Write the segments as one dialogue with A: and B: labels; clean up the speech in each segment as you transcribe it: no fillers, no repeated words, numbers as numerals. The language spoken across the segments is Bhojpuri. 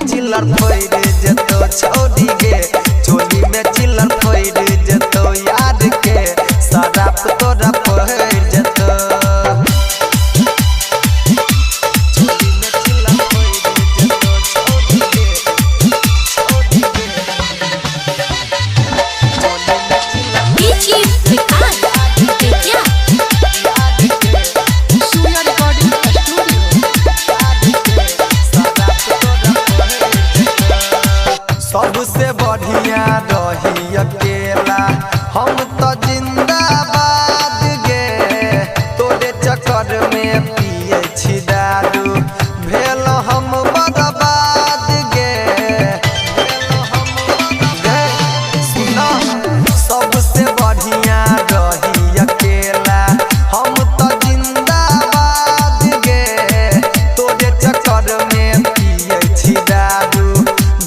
A: चिल्लर फोड़ जतो छोड़ी गे चोली में चिल्लर फोड़ जतो याद के शराब तोरा फोड़ जतो चोली में चिल्लर फोड़ जतो छोड़ी गे
B: बीची विकास बेटिया
A: सूर्या रिकॉर्डिंग सबसे बढ़िया रही अकेला हम तो जिंदाबाद गे तोरे चक्कर में पिए छी दारू भेल हम बर्बाद गे सुना सबसे बढ़िया रही अकेला हम तो जिंदाबाद गे तोरे चक्कर में पिए छी दारू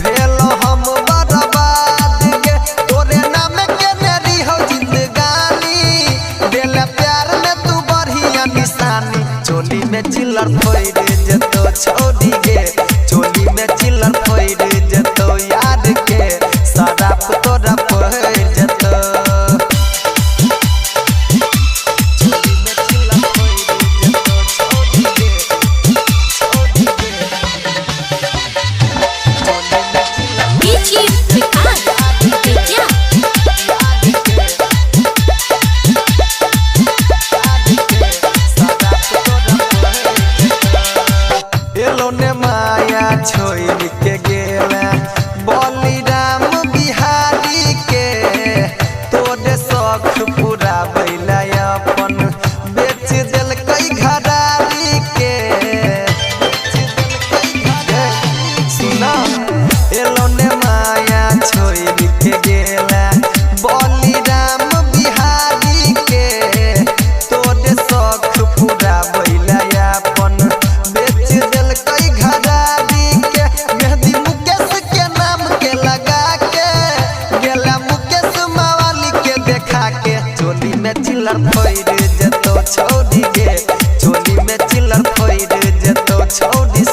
A: भेल हम बर्बाद गे तोरे नाम के मेरी हो जिंदगानी दिल प्यार में तू बढ़िया निशानी चोली में चिल्लर फोड़ जतो छोड़ी गे चोली में चिल्लर फोड़ जतो याद के शराब तोरा फोड़ जतो चोली में चिल्लर फोड़ जतो छोड़ी गे चोली में चिल्लर
B: बीची विकास बेटिया
A: एलो ने माया छोड़ के गेला बलिराम बिहारी के तोरे शौक पूरा बैला अपन बेच दिल कई घरारी के सुना एलो ने माया छोड़ के गेला बलिराम बिहारी के तोरे शौक पूरा बैला अपन बेच दिल कई घरारी के मेहदी मुकेश के नाम के लगा के गेला मुकेश मावाली के देखा के चोली में चिल्लर फोड़ जतो छोड़ी गे चोली में चिल्लर फोड़ जतो छोड़ी